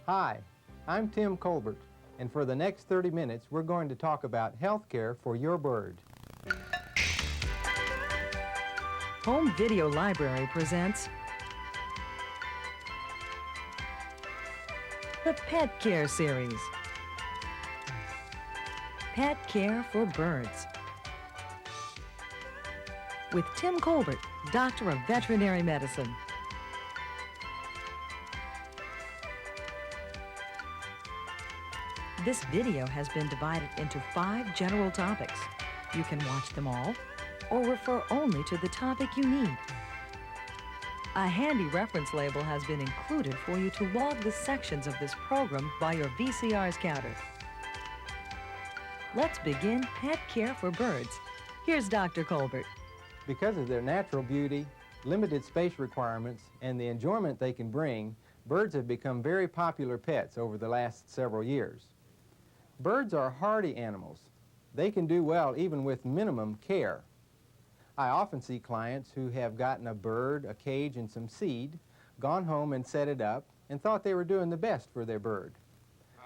Hi, I'm Tim Colbert, and for the next 30 minutes we're going to talk about health care for your bird. Home Video Library presents the Pet Care Series. Pet Care for Birds. With Tim Colbert, Doctor of Veterinary Medicine. This video has been divided into 5 general topics. You can watch them all or refer only to the topic you need. A handy reference label has been included for you to log the sections of this program by your VCR's counter. Let's begin Pet Care for Birds. Here's Dr. Colbert. Because of their natural beauty, limited space requirements, and the enjoyment they can bring, birds have become very popular pets over the last several years. Birds are hardy animals. They can do well even with minimum care. I often see clients who have gotten a bird, a cage, and some seed, gone home and set it up, and thought they were doing the best for their bird.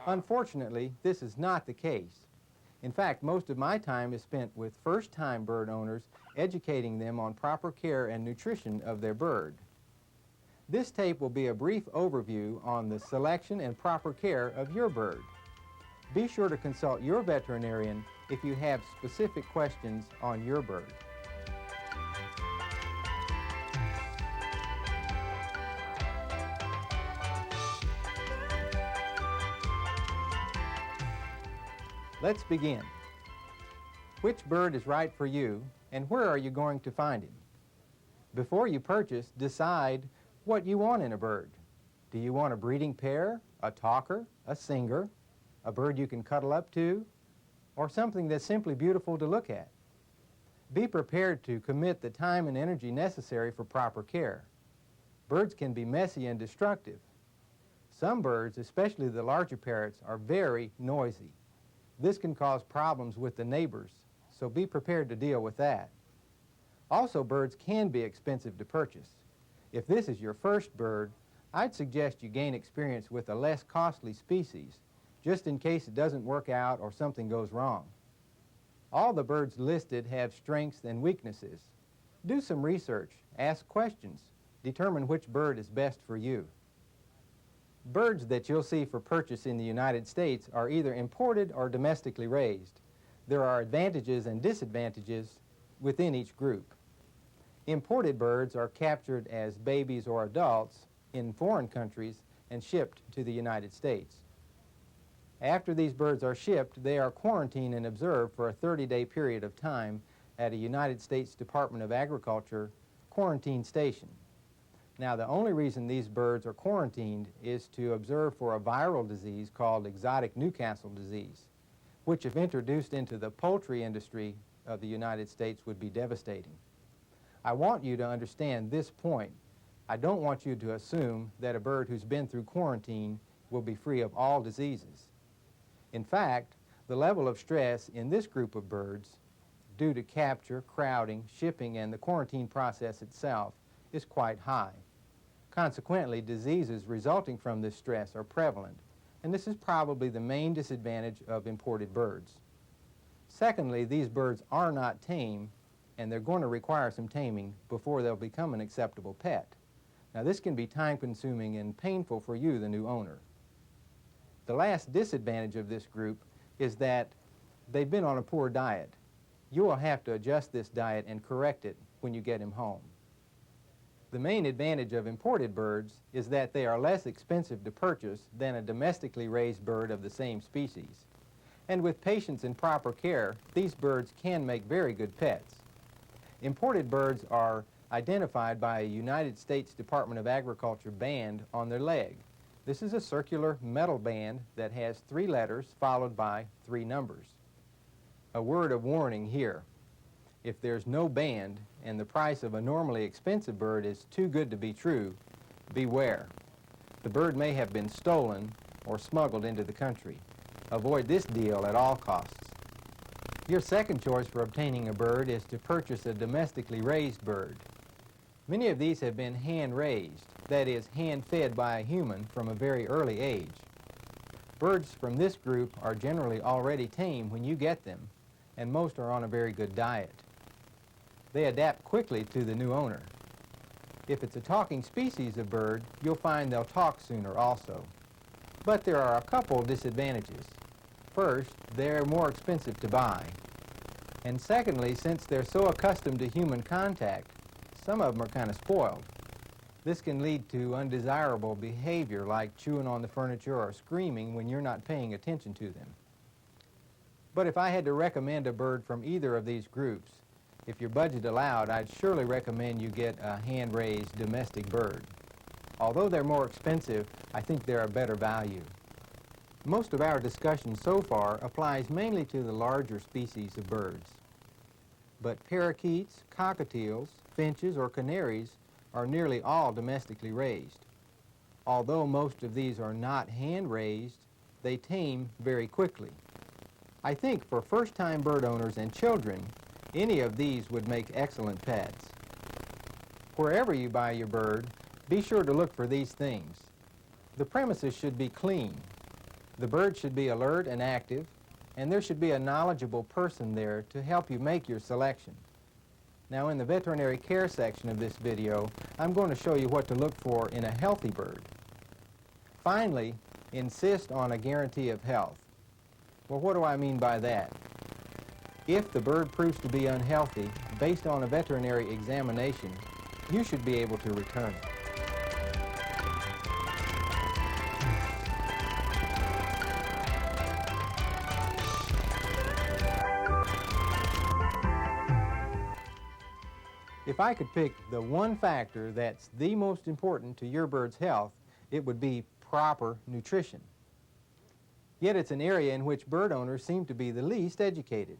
Unfortunately, this is not the case. In fact, most of my time is spent with first-time bird owners, educating them on proper care and nutrition of their bird. This tape will be a brief overview on the selection and proper care of your bird. Be sure to consult your veterinarian if you have specific questions on your bird. Let's begin. Which bird is right for you, and where are you going to find him? Before you purchase, decide what you want in a bird. Do you want a breeding pair, a talker, a singer, a bird you can cuddle up to, or something that's simply beautiful to look at? Be prepared to commit the time and energy necessary for proper care. Birds can be messy and destructive. Some birds, especially the larger parrots, are very noisy. This can cause problems with the neighbors, so be prepared to deal with that. Also, birds can be expensive to purchase. If this is your first bird, I'd suggest you gain experience with a less costly species, just in case it doesn't work out or something goes wrong. All the birds listed have strengths and weaknesses. Do some research, ask questions, determine which bird is best for you. Birds that you'll see for purchase in the United States are either imported or domestically raised. There are advantages and disadvantages within each group. Imported birds are captured as babies or adults in foreign countries and shipped to the United States. After these birds are shipped, they are quarantined and observed for a 30-day period of time at a United States Department of Agriculture quarantine station. Now, the only reason these birds are quarantined is to observe for a viral disease called exotic Newcastle disease, which if introduced into the poultry industry of the United States would be devastating. I want you to understand this point. I don't want you to assume that a bird who's been through quarantine will be free of all diseases. In fact, the level of stress in this group of birds, due to capture, crowding, shipping, and the quarantine process itself, is quite high. Consequently, diseases resulting from this stress are prevalent, and this is probably the main disadvantage of imported birds. Secondly, these birds are not tame, and they're going to require some taming before they'll become an acceptable pet. Now, this can be time-consuming and painful for you, the new owner. The last disadvantage of this group is that they've been on a poor diet. You will have to adjust this diet and correct it when you get him home. The main advantage of imported birds is that they are less expensive to purchase than a domestically raised bird of the same species. And with patience and proper care, these birds can make very good pets. Imported birds are identified by a United States Department of Agriculture band on their leg. This is a circular metal band that has 3 letters followed by 3 numbers. A word of warning here. If there's no band and the price of a normally expensive bird is too good to be true, beware. The bird may have been stolen or smuggled into the country. Avoid this deal at all costs. Your second choice for obtaining a bird is to purchase a domestically raised bird. Many of these have been hand-raised, that is, hand-fed by a human from a very early age. Birds from this group are generally already tame when you get them, and most are on a very good diet. They adapt quickly to the new owner. If it's a talking species of bird, you'll find they'll talk sooner also. But there are a couple disadvantages. First, they're more expensive to buy. And secondly, since they're so accustomed to human contact, some of them are kind of spoiled. This can lead to undesirable behavior like chewing on the furniture or screaming when you're not paying attention to them. But if I had to recommend a bird from either of these groups, if your budget allowed, I'd surely recommend you get a hand-raised domestic bird. Although they're more expensive, I think they're a better value. Most of our discussion so far applies mainly to the larger species of birds. But parakeets, cockatiels, finches, or canaries are nearly all domestically raised. Although most of these are not hand-raised, they tame very quickly. I think for first-time bird owners and children, any of these would make excellent pets. Wherever you buy your bird, be sure to look for these things. The premises should be clean. The bird should be alert and active, and there should be a knowledgeable person there to help you make your selection. Now, in the veterinary care section of this video, I'm going to show you what to look for in a healthy bird. Finally, insist on a guarantee of health. Well, what do I mean by that? If the bird proves to be unhealthy, based on a veterinary examination, you should be able to return it. If I could pick the one factor that's the most important to your bird's health, it would be proper nutrition. Yet it's an area in which bird owners seem to be the least educated.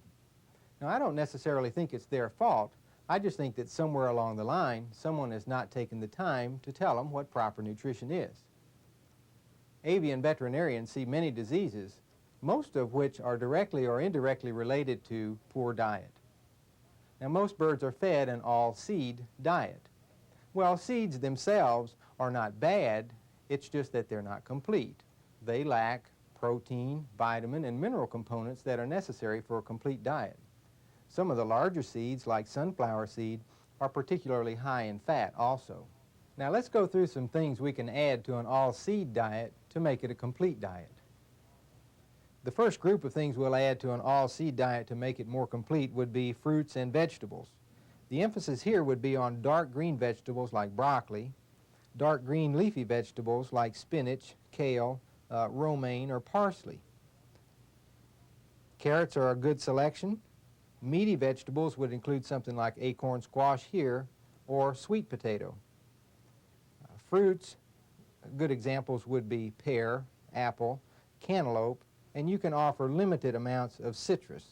Now, I don't necessarily think it's their fault. I just think that somewhere along the line, someone has not taken the time to tell them what proper nutrition is. Avian veterinarians see many diseases, most of which are directly or indirectly related to poor diet. Now, most birds are fed an all-seed diet. Well, seeds themselves are not bad, it's just that they're not complete. They lack protein, vitamin, and mineral components that are necessary for a complete diet. Some of the larger seeds, like sunflower seed, are particularly high in fat also. Now, let's go through some things we can add to an all-seed diet to make it a complete diet. The first group of things we'll add to an all-seed diet to make it more complete would be fruits and vegetables. The emphasis here would be on dark green vegetables like broccoli, dark green leafy vegetables like spinach, kale, romaine, or parsley. Carrots are a good selection. Meaty vegetables would include something like acorn squash here or sweet potato. Fruits, good examples would be pear, apple, cantaloupe, and you can offer limited amounts of citrus.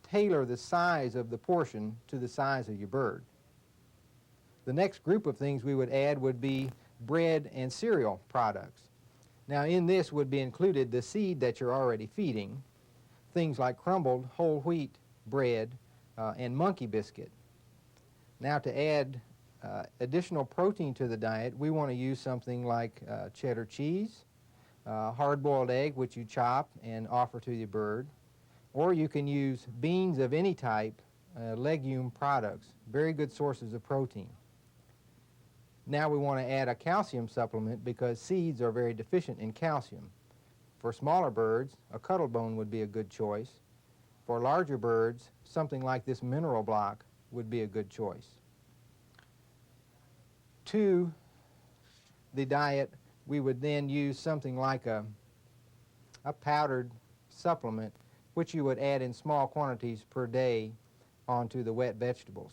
Tailor the size of the portion to the size of your bird. The next group of things we would add would be bread and cereal products. Now, in this would be included the seed that you're already feeding, things like crumbled whole wheat bread and monkey biscuit. Now, to add additional protein to the diet, we want to use something like cheddar cheese, hard-boiled egg, which you chop and offer to your bird, or you can use beans of any type, legume products, very good sources of protein. Now we want to add a calcium supplement because seeds are very deficient in calcium. For smaller birds, a cuttlebone would be a good choice. For larger birds, something like this mineral block would be a good choice. To the diet, we would then use something like a powdered supplement, which you would add in small quantities per day onto the wet vegetables.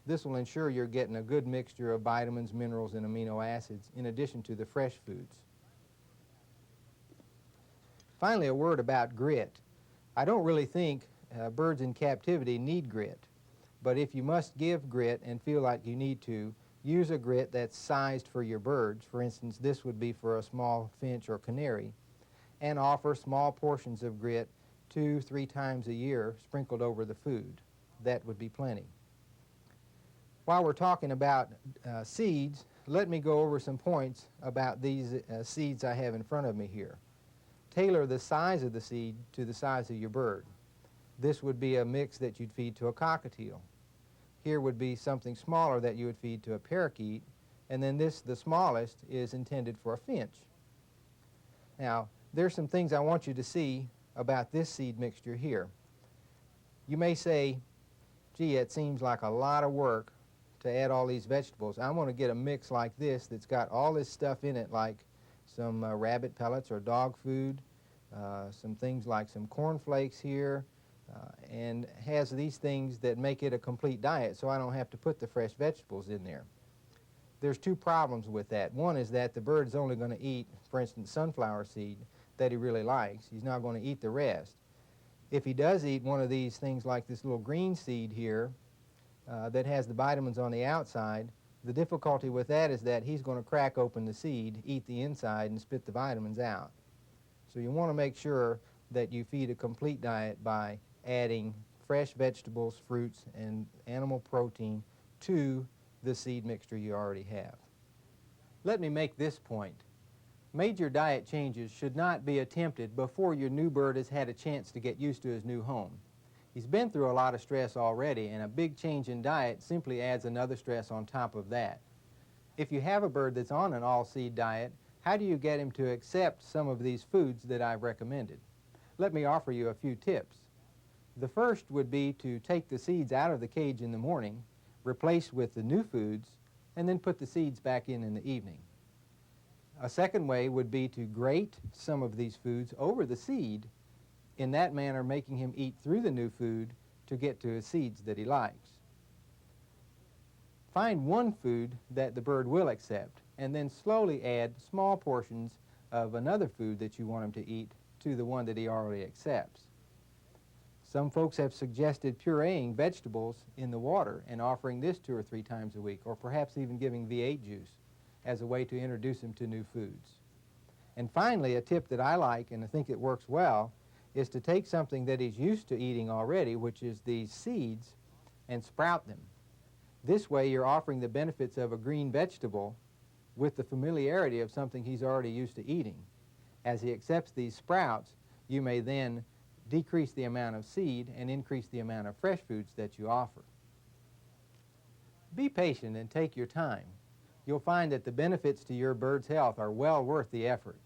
This will ensure you're getting a good mixture of vitamins, minerals, and amino acids in addition to the fresh foods. Finally, a word about grit. I don't really think birds in captivity need grit, but if you must give grit and feel like you need to, use a grit that's sized for your birds. For instance, this would be for a small finch or canary, and offer small portions of grit 2-3 times a year sprinkled over the food. That would be plenty. While we're talking about seeds, let me go over some points about these seeds I have in front of me here. tailor the size of the seed to the size of your bird. This would be a mix that you'd feed to a cockatiel. Here would be something smaller that you would feed to a parakeet, and then this, the smallest, is intended for a finch. Now, there's some things I want you to see about this seed mixture here. You may say, gee, it seems like a lot of work to add all these vegetables. I want to get a mix like this that's got all this stuff in it, like some rabbit pellets or dog food, some things like some corn flakes here, and has these things that make it a complete diet, so I don't have to put the fresh vegetables in there. There's two problems with that. One is that the bird's only going to eat, for instance, sunflower seed that he really likes. He's not going to eat the rest. If he does eat one of these things like this little green seed here that has the vitamins on the outside, the difficulty with that is that he's going to crack open the seed, eat the inside, and spit the vitamins out. So you want to make sure that you feed a complete diet by adding fresh vegetables, fruits, and animal protein to the seed mixture you already have. Let me make this point. Major diet changes should not be attempted before your new bird has had a chance to get used to his new home. He's been through a lot of stress already, and a big change in diet simply adds another stress on top of that. If you have a bird that's on an all-seed diet, how do you get him to accept some of these foods that I've recommended? Let me offer you a few tips. The first would be to take the seeds out of the cage in the morning, replace with the new foods, and then put the seeds back in the evening. A second way would be to grate some of these foods over the seed, in that manner making him eat through the new food to get to his seeds that he likes. Find one food that the bird will accept, and then slowly add small portions of another food that you want him to eat to the one that he already accepts. Some folks have suggested pureeing vegetables in the water and offering this 2 or 3 times a week, or perhaps even giving V8 juice as a way to introduce him to new foods. And finally, a tip that I like and I think it works well is to take something that he's used to eating already, which is these seeds, and sprout them. This way you're offering the benefits of a green vegetable with the familiarity of something he's already used to eating. As he accepts these sprouts, you may then decrease the amount of seed and increase the amount of fresh foods that you offer. Be patient and take your time. You'll find that the benefits to your bird's health are well worth the effort.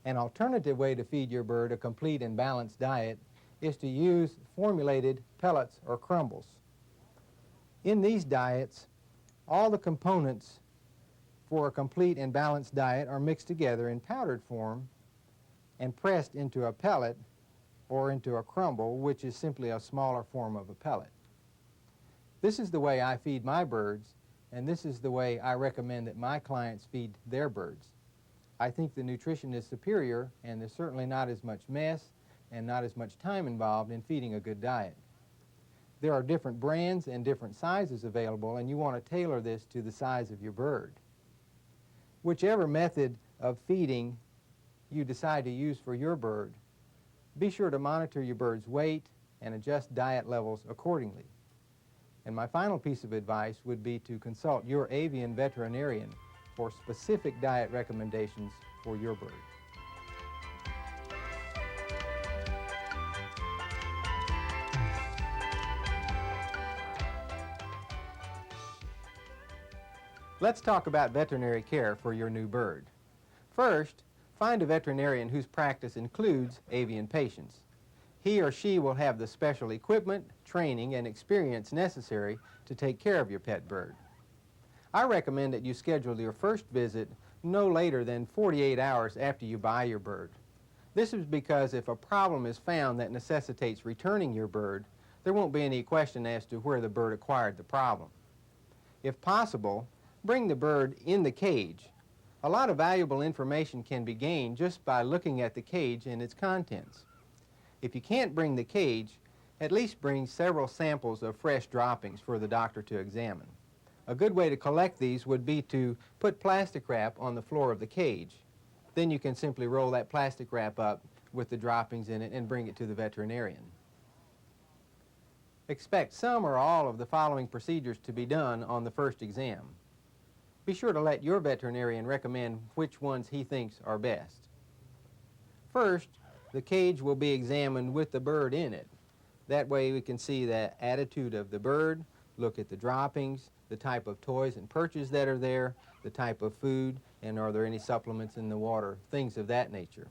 An alternative way to feed your bird a complete and balanced diet is to use formulated pellets or crumbles. In these diets, all the components for a complete and balanced diet are mixed together in powdered form and pressed into a pellet or into a crumble, which is simply a smaller form of a pellet. This is the way I feed my birds, and this is the way I recommend that my clients feed their birds. I think the nutrition is superior, and there's certainly not as much mess and not as much time involved in feeding a good diet. There are different brands and different sizes available, and you want to tailor this to the size of your bird. Whichever method of feeding you decide to use for your bird, be sure to monitor your bird's weight and adjust diet levels accordingly. And my final piece of advice would be to consult your avian veterinarian for specific diet recommendations for your bird. Let's talk about veterinary care for your new bird. First, find a veterinarian whose practice includes avian patients. He or she will have the special equipment, training, and experience necessary to take care of your pet bird. I recommend that you schedule your first visit no later than 48 hours after you buy your bird. This is because if a problem is found that necessitates returning your bird, there won't be any question as to where the bird acquired the problem. If possible, bring the bird in the cage. A lot of valuable information can be gained just by looking at the cage and its contents. If you can't bring the cage, at least bring several samples of fresh droppings for the doctor to examine. A good way to collect these would be to put plastic wrap on the floor of the cage. Then you can simply roll that plastic wrap up with the droppings in it and bring it to the veterinarian. Expect some or all of the following procedures to be done on the first exam. Be sure to let your veterinarian recommend which ones he thinks are best. First, the cage will be examined with the bird in it. That way we can see the attitude of the bird, look at the droppings, the type of toys and perches that are there, the type of food, and are there any supplements in the water, things of that nature.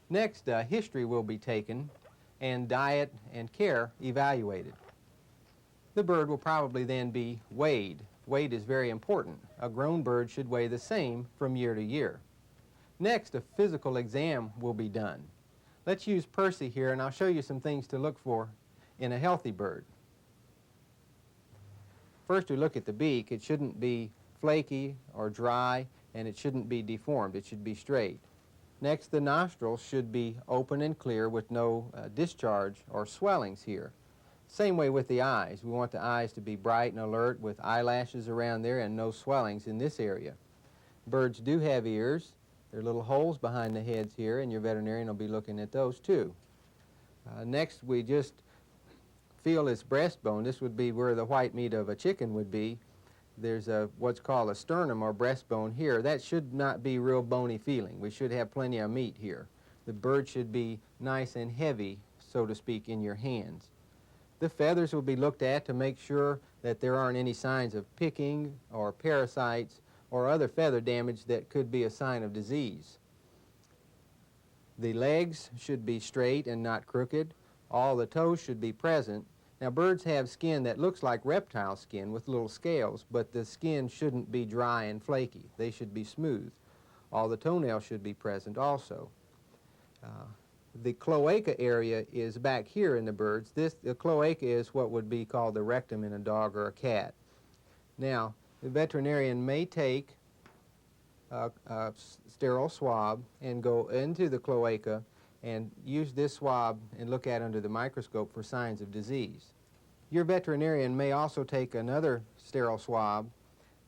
Next, history will be taken and diet and care evaluated. The bird will probably then be weighed. Weight is very important. A grown bird should weigh the same from year to year. Next, a physical exam will be done. Let's use Percy here, and I'll show you some things to look for in a healthy bird. First, we look at the beak. It shouldn't be flaky or dry, and it shouldn't be deformed. It should be straight. Next, the nostrils should be open and clear with no discharge or swellings here. Same way with the eyes. We want the eyes to be bright and alert with eyelashes around there and no swellings in this area. Birds do have ears. There are little holes behind the heads here, and your veterinarian will be looking at those too. Next, we just feel its breastbone. This would be where the white meat of a chicken would be. There's what's called a sternum or breastbone here. That should not be real bony feeling. We should have plenty of meat here. The bird should be nice and heavy, so to speak, in your hands. The feathers will be looked at to make sure that there aren't any signs of picking or parasites or other feather damage that could be a sign of disease. The legs should be straight and not crooked. All the toes should be present. Now, birds have skin that looks like reptile skin with little scales, but the skin shouldn't be dry and flaky. They should be smooth. All the toenails should be present also. The cloaca area is back here in the birds. The cloaca is what would be called the rectum in a dog or a cat. Now, the veterinarian may take a sterile swab and go into the cloaca and use this swab and look at it under the microscope for signs of disease. Your veterinarian may also take another sterile swab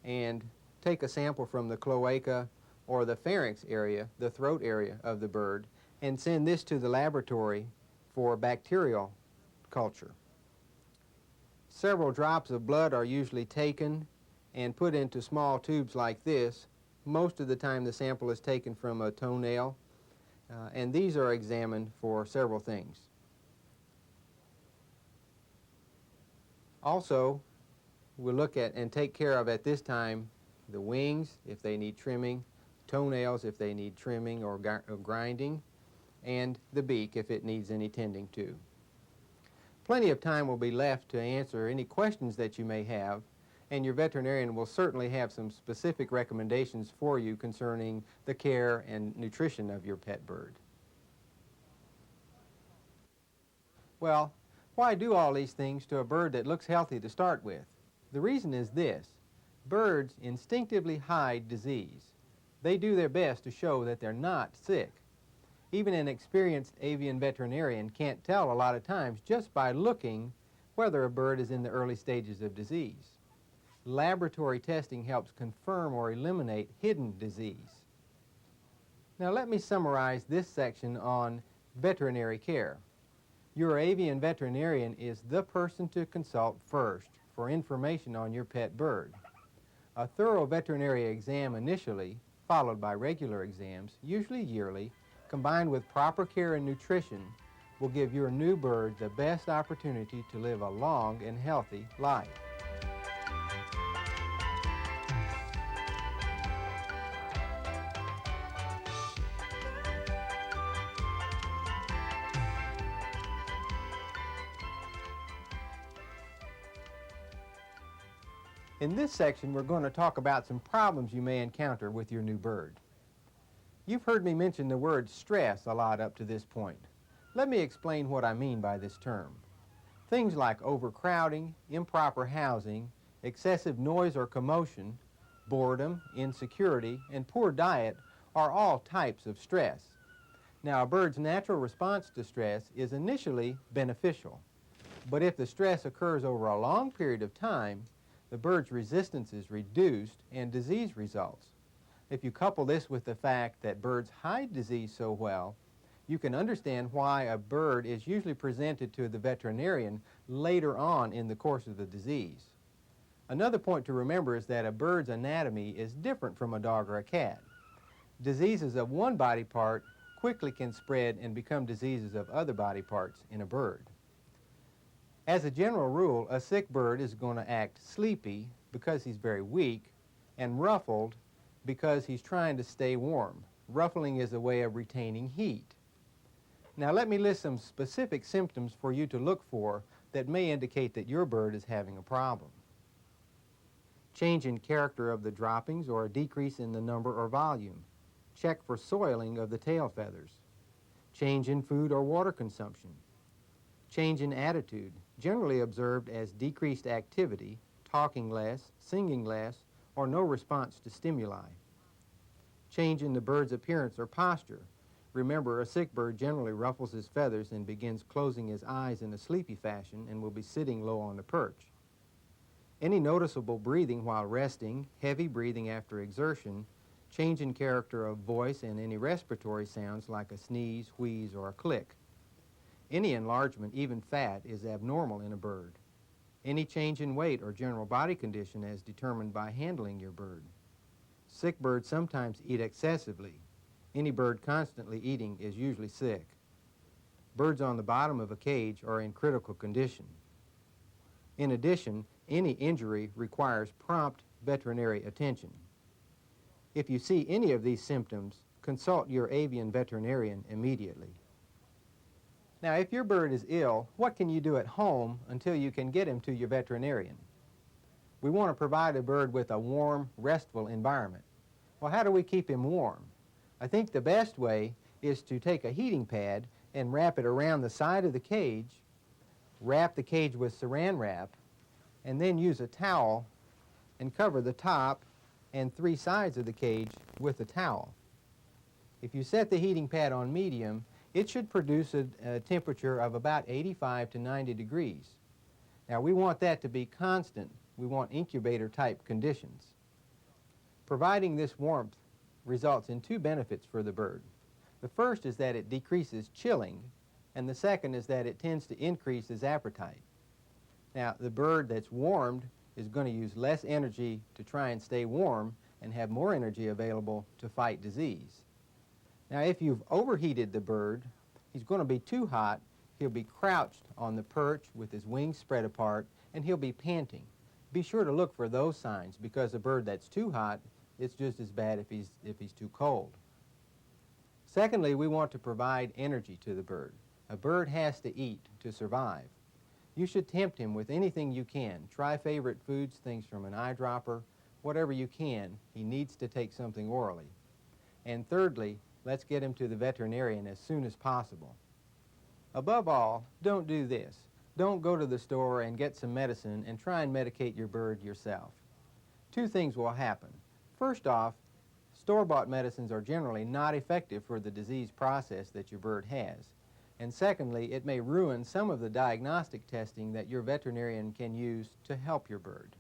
and take a sample from the cloaca or the pharynx area, the throat area of the bird, and send this to the laboratory for bacterial culture. Several drops of blood are usually taken and put into small tubes like this. Most of the time the sample is taken from a toenail, and these are examined for several things. Also, we'll look at and take care of at this time the wings if they need trimming, toenails if they need trimming or grinding, and the beak if it needs any tending to. Plenty of time will be left to answer any questions that you may have, and your veterinarian will certainly have some specific recommendations for you concerning the care and nutrition of your pet bird. Well, why do all these things to a bird that looks healthy to start with? The reason is this: birds instinctively hide disease. They do their best to show that they're not sick. Even an experienced avian veterinarian can't tell a lot of times just by looking whether a bird is in the early stages of disease. Laboratory testing helps confirm or eliminate hidden disease. Now let me summarize this section on veterinary care. Your avian veterinarian is the person to consult first for information on your pet bird. A thorough veterinary exam initially, followed by regular exams, usually yearly, combined with proper care and nutrition, will give your new bird the best opportunity to live a long and healthy life. In this section, we're going to talk about some problems you may encounter with your new bird. You've heard me mention the word stress a lot up to this point. Let me explain what I mean by this term. Things like overcrowding, improper housing, excessive noise or commotion, boredom, insecurity, and poor diet are all types of stress. Now, a bird's natural response to stress is initially beneficial, but if the stress occurs over a long period of time, the bird's resistance is reduced and disease results. If you couple this with the fact that birds hide disease so well, you can understand why a bird is usually presented to the veterinarian later on in the course of the disease. Another point to remember is that a bird's anatomy is different from a dog or a cat. Diseases of one body part quickly can spread and become diseases of other body parts in a bird. As a general rule, a sick bird is going to act sleepy because he's very weak, and ruffled because he's trying to stay warm. Ruffling is a way of retaining heat. Now let me list some specific symptoms for you to look for that may indicate that your bird is having a problem. Change in character of the droppings or a decrease in the number or volume. Check for soiling of the tail feathers. Change in food or water consumption. Change in attitude, generally observed as decreased activity, talking less, singing less, or no response to stimuli. Change in the bird's appearance or posture. Remember, a sick bird generally ruffles his feathers and begins closing his eyes in a sleepy fashion and will be sitting low on the perch. Any noticeable breathing while resting, heavy breathing after exertion, change in character of voice, and any respiratory sounds like a sneeze, wheeze, or a click. Any enlargement, even fat, is abnormal in a bird. Any change in weight or general body condition as determined by handling your bird. Sick birds sometimes eat excessively. Any bird constantly eating is usually sick. Birds on the bottom of a cage are in critical condition. In addition, any injury requires prompt veterinary attention. If you see any of these symptoms, consult your avian veterinarian immediately. Now, if your bird is ill, what can you do at home until you can get him to your veterinarian? We want to provide a bird with a warm, restful environment. Well, how do we keep him warm? I think the best way is to take a heating pad and wrap it around the side of the cage, wrap the cage with saran wrap, and then use a towel and cover the top and 3 sides of the cage with a towel. If you set the heating pad on medium, it should produce a temperature of about 85 to 90 degrees. Now, we want that to be constant. We want incubator-type conditions. Providing this warmth results in 2 benefits for the bird. The first is that it decreases chilling, and the second is that it tends to increase his appetite. Now, the bird that's warmed is going to use less energy to try and stay warm and have more energy available to fight disease. Now, if you've overheated the bird, he's going to be too hot. He'll be crouched on the perch with his wings spread apart, and he'll be panting. Be sure to look for those signs, because a bird that's too hot, it's just as bad if he's too cold. Secondly, we want to provide energy to the bird. A bird has to eat to survive. You should tempt him with anything you can. Try favorite foods, things from an eyedropper, whatever you can. He needs to take something orally. And thirdly, let's get him to the veterinarian as soon as possible. Above all, don't do this. Don't go to the store and get some medicine and try and medicate your bird yourself. 2 things will happen. First off, store-bought medicines are generally not effective for the disease process that your bird has. And secondly, it may ruin some of the diagnostic testing that your veterinarian can use to help your bird.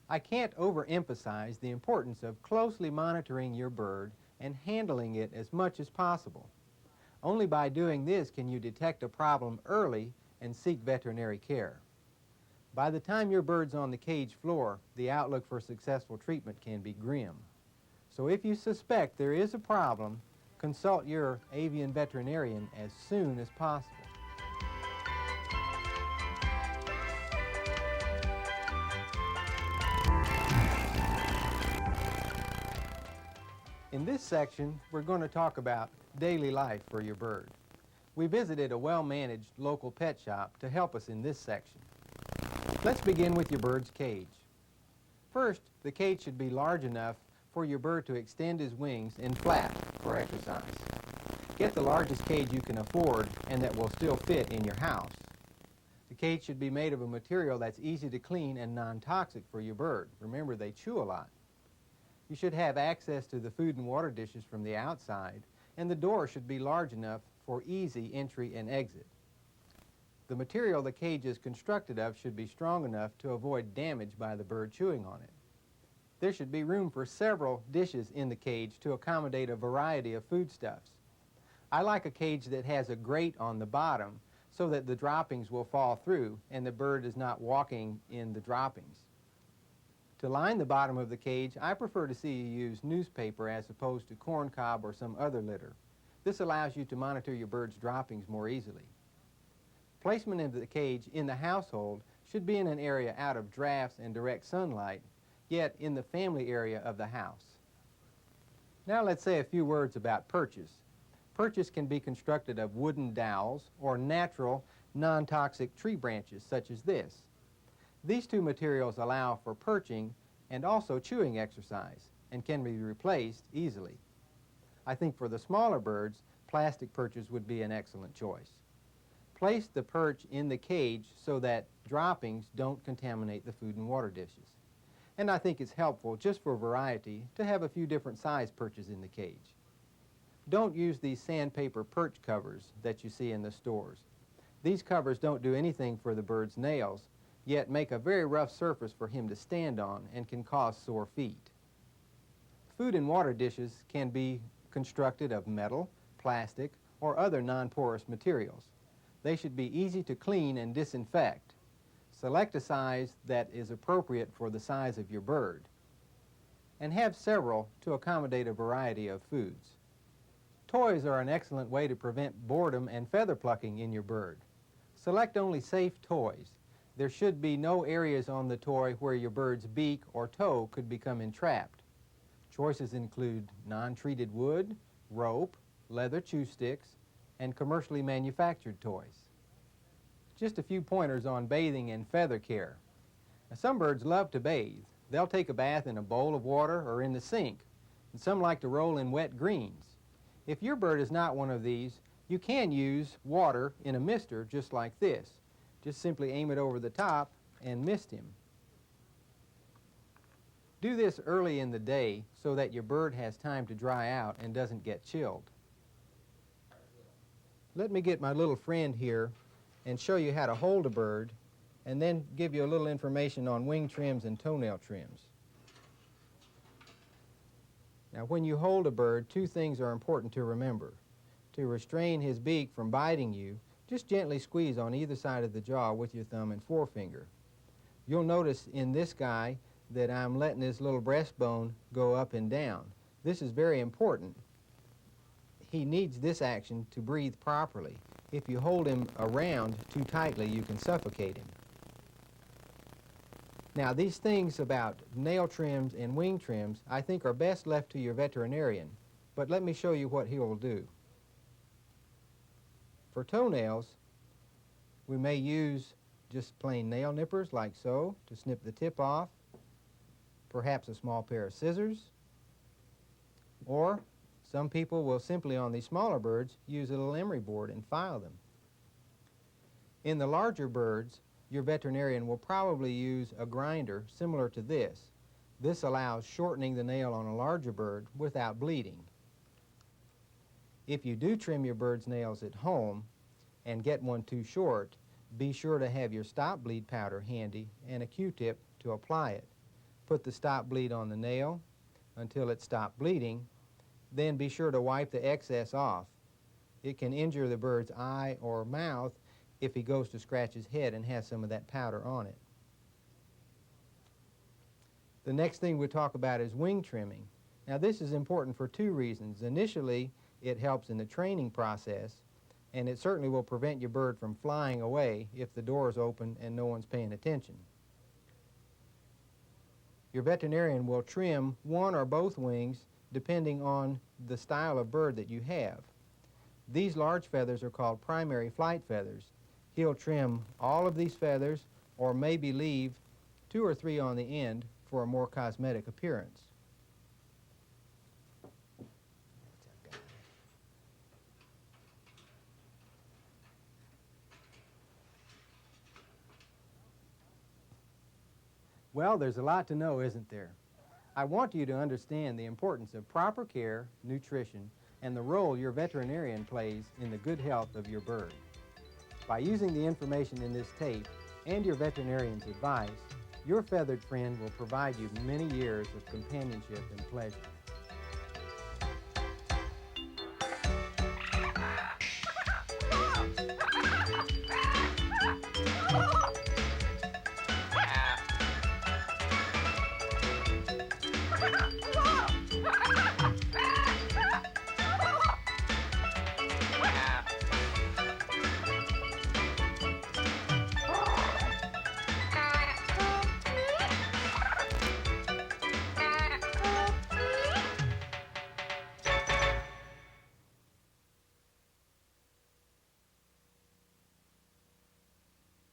I can't overemphasize the importance of closely monitoring your bird and handling it as much as possible. Only by doing this can you detect a problem early and seek veterinary care. By the time your bird's on the cage floor, the outlook for successful treatment can be grim. So if you suspect there is a problem, consult your avian veterinarian as soon as possible. In this section, we're going to talk about daily life for your bird. We visited a well-managed local pet shop to help us in this section. Let's begin with your bird's cage. First, the cage should be large enough for your bird to extend his wings and flap for exercise. Get the largest cage you can afford and that will still fit in your house. The cage should be made of a material that's easy to clean and non-toxic for your bird. Remember, they chew a lot. You should have access to the food and water dishes from the outside, and the door should be large enough for easy entry and exit. The material the cage is constructed of should be strong enough to avoid damage by the bird chewing on it. There should be room for several dishes in the cage to accommodate a variety of foodstuffs. I like a cage that has a grate on the bottom so that the droppings will fall through and the bird is not walking in the droppings. To line the bottom of the cage, I prefer to see you use newspaper as opposed to corn cob or some other litter. This allows you to monitor your bird's droppings more easily. Placement of the cage in the household should be in an area out of drafts and direct sunlight, yet in the family area of the house. Now let's say a few words about perches. Perches can be constructed of wooden dowels or natural, non-toxic tree branches such as this. These two materials allow for perching and also chewing exercise and can be replaced easily. I think for the smaller birds, plastic perches would be an excellent choice. Place the perch in the cage so that droppings don't contaminate the food and water dishes. And I think it's helpful, just for variety, to have a few different size perches in the cage. Don't use these sandpaper perch covers that you see in the stores. These covers don't do anything for the bird's nails, yet make a very rough surface for him to stand on and can cause sore feet. Food and water dishes can be constructed of metal, plastic, or other non-porous materials. They should be easy to clean and disinfect. Select a size that is appropriate for the size of your bird, and have several to accommodate a variety of foods. Toys are an excellent way to prevent boredom and feather plucking in your bird. Select only safe toys. There should be no areas on the toy where your bird's beak or toe could become entrapped. Choices include non-treated wood, rope, leather chew sticks, and commercially manufactured toys. Just a few pointers on bathing and feather care. Now, some birds love to bathe. They'll take a bath in a bowl of water or in the sink, and some like to roll in wet greens. If your bird is not one of these, you can use water in a mister just like this. Just simply aim it over the top and mist him. Do this early in the day so that your bird has time to dry out and doesn't get chilled. Let me get my little friend here and show you how to hold a bird, and then give you a little information on wing trims and toenail trims. Now, when you hold a bird, two things are important to remember. To restrain his beak from biting you, just gently squeeze on either side of the jaw with your thumb and forefinger. You'll notice in this guy that I'm letting his little breastbone go up and down. This is very important. He needs this action to breathe properly. If you hold him around too tightly, you can suffocate him. Now, these things about nail trims and wing trims, I think are best left to your veterinarian, but let me show you what he will do. For toenails, we may use just plain nail nippers like so to snip the tip off, perhaps a small pair of scissors, or some people will simply, on these smaller birds, use a little emery board and file them. In the larger birds, your veterinarian will probably use a grinder similar to this. This allows shortening the nail on a larger bird without bleeding. If you do trim your bird's nails at home and get one too short, be sure to have your stop bleed powder handy and a Q-tip to apply it. Put the stop bleed on the nail until it stops bleeding, then be sure to wipe the excess off. It can injure the bird's eye or mouth if he goes to scratch his head and has some of that powder on it. The next thing we talk about is wing trimming. Now, this is important for two reasons. Initially, it helps in the training process, and it certainly will prevent your bird from flying away if the door is open and no one's paying attention. Your veterinarian will trim one or both wings depending on the style of bird that you have. These large feathers are called primary flight feathers. He'll trim all of these feathers or maybe leave 2 or 3 on the end for a more cosmetic appearance. Well, there's a lot to know, isn't there? I want you to understand the importance of proper care, nutrition, and the role your veterinarian plays in the good health of your bird. By using the information in this tape and your veterinarian's advice, your feathered friend will provide you many years of companionship and pleasure.